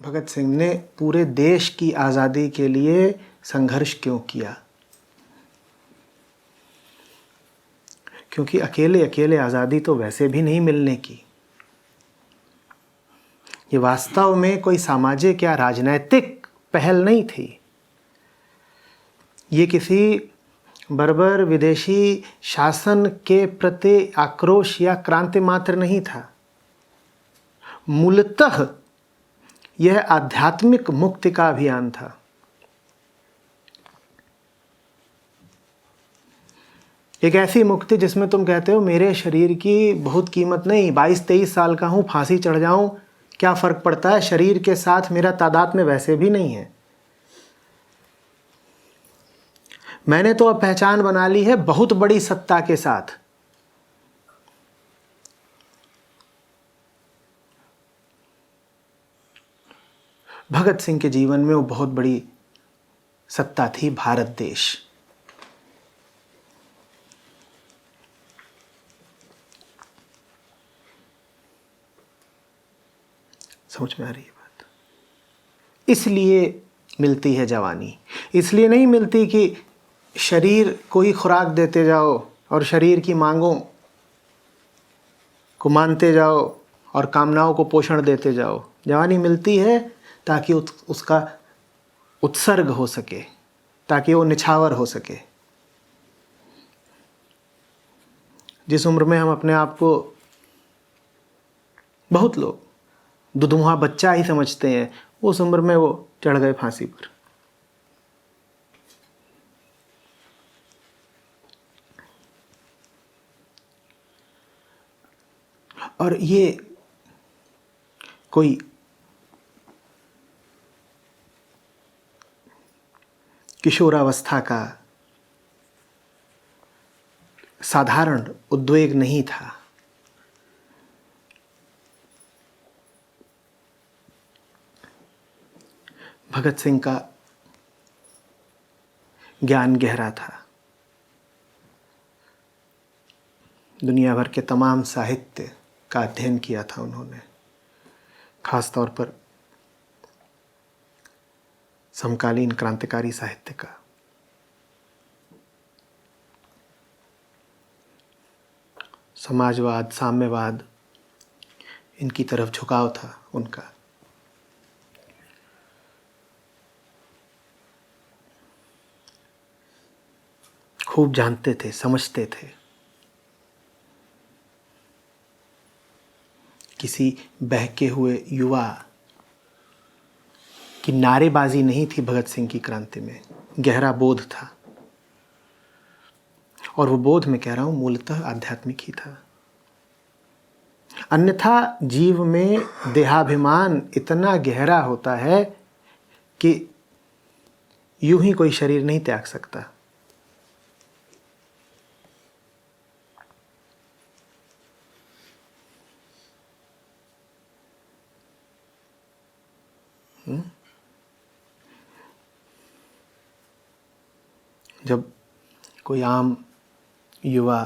भगत सिंह ने पूरे देश की आज़ादी के लिए संघर्ष क्यों किया? क्योंकि अकेले अकेले आज़ादी तो वैसे भी नहीं मिलने की। ये वास्तव में कोई सामाजिक या राजनैतिक पहल नहीं थी। ये किसी बर्बर विदेशी शासन के प्रति आक्रोश या क्रांति मात्र नहीं था। मूलतः यह आध्यात्मिक मुक्ति का अभियान था। एक ऐसी मुक्ति जिसमें तुम कहते हो मेरे शरीर की बहुत कीमत नहीं, 22-23 साल का हूँ, फांसी चढ़ जाऊं क्या फ़र्क पड़ता है, शरीर के साथ मेरा तादाद में वैसे भी नहीं है। मैंने तो अब पहचान बना ली है बहुत बड़ी सत्ता के साथ। भगत सिंह के जीवन में वो बहुत बड़ी सत्ता थी, भारत देश। समझ में आ रही है बात? इसलिए मिलती है जवानी। इसलिए नहीं मिलती कि शरीर को ही खुराक देते जाओ और शरीर की मांगों को मानते जाओ और कामनाओं को पोषण देते जाओ। जवानी मिलती है ताकि उसका उत्सर्ग हो सके, ताकि वो निछावर हो सके। जिस उम्र में हम अपने आप को, बहुत लोग दुधुआ बच्चा ही समझते हैं, उस उम्र में वो चढ़ गए फांसी पर। और ये कोई किशोरावस्था का साधारण उद्वेग नहीं था। भगत सिंह का ज्ञान गहरा था। दुनिया भर के तमाम साहित्य का अध्ययन किया था उन्होंने, खास तौर पर समकालीन क्रांतिकारी साहित्य का। समाजवाद, साम्यवाद, इनकी तरफ झुकाव था उनका। खूब जानते थे, समझते थे। किसी बहके हुए युवा की नारेबाजी नहीं थी भगत सिंह की क्रांति में, गहरा बोध था। और वो बोध, मैं कह रहा हूं, मूलतः आध्यात्मिक ही था। अन्यथा जीव में देहाभिमान इतना गहरा होता है कि यूं ही कोई शरीर नहीं त्याग सकता। जब कोई आम युवा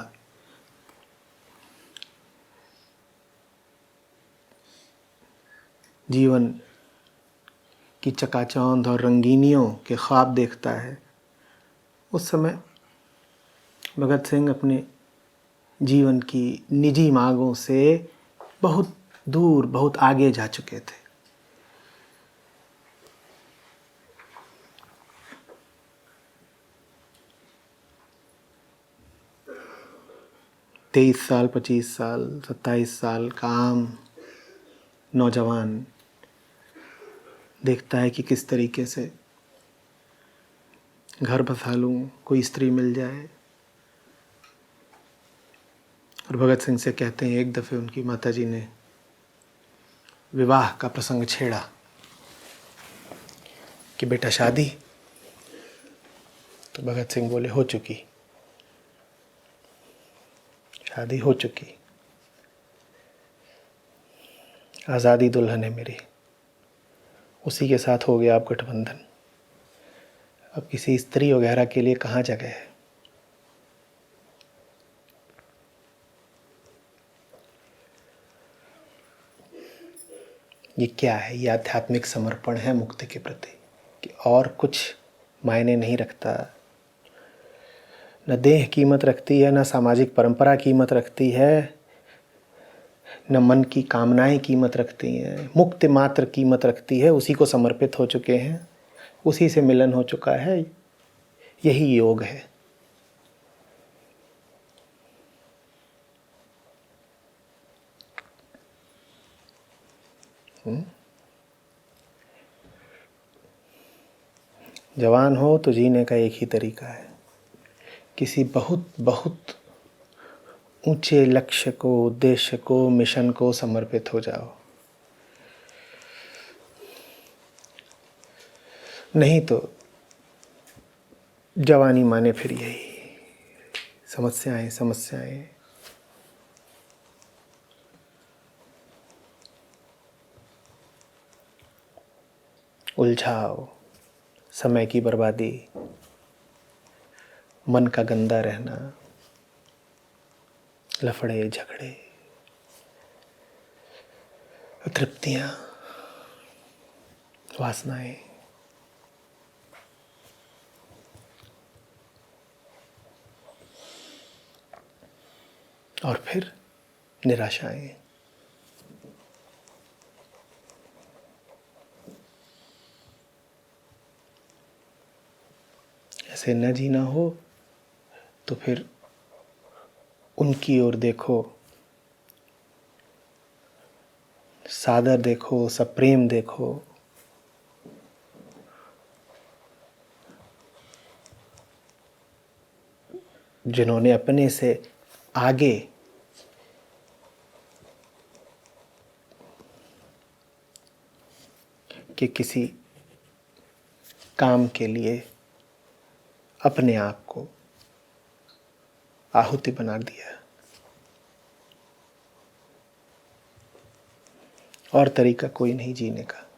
जीवन की चकाचौंध और रंगीनियों के ख्वाब देखता है, उस समय भगत सिंह अपने जीवन की निजी मांगों से बहुत दूर, बहुत आगे जा चुके थे। तेईस साल, 25 साल, 27 साल का आम नौजवान देखता है कि किस तरीके से घर बसा लूं, कोई स्त्री मिल जाए। और भगत सिंह से कहते हैं, एक दफ़े उनकी माताजी ने विवाह का प्रसंग छेड़ा कि बेटा शादी? तो भगत सिंह बोले, हो चुकी, शादी हो चुकी, आज़ादी दुल्हन है मेरी, उसी के साथ हो गया अब गठबंधन, अब किसी स्त्री वगैरह के लिए कहाँ जगह है। ये क्या है? ये आध्यात्मिक समर्पण है मुक्ति के प्रति, कि और कुछ मायने नहीं रखता। न देह कीमत रखती है, न सामाजिक परंपरा कीमत रखती है, न मन की कामनाएं कीमत रखती हैं। मुक्ति मात्र कीमत रखती है। उसी को समर्पित हो चुके हैं, उसी से मिलन हो चुका है। यही योग है। जवान हो तो जीने का एक ही तरीका है, किसी बहुत बहुत ऊंचे लक्ष्य को, उद्देश्य को, मिशन को समर्पित हो जाओ। नहीं तो जवानी माने फिर यही समस्याएं समस्याएं। उलझाव, समय की बर्बादी, मन का गंदा रहना, लफड़े झगड़े, तृप्तियां, वासनाएं। और फिर निराशाएं। ऐसे न जीना हो तो फिर उनकी ओर देखो, सादर देखो, सप्रेम देखो, जिन्होंने अपने से आगे के किसी काम के लिए अपने आप को आहुति बना दिया। और तरीका कोई नहीं जीने का।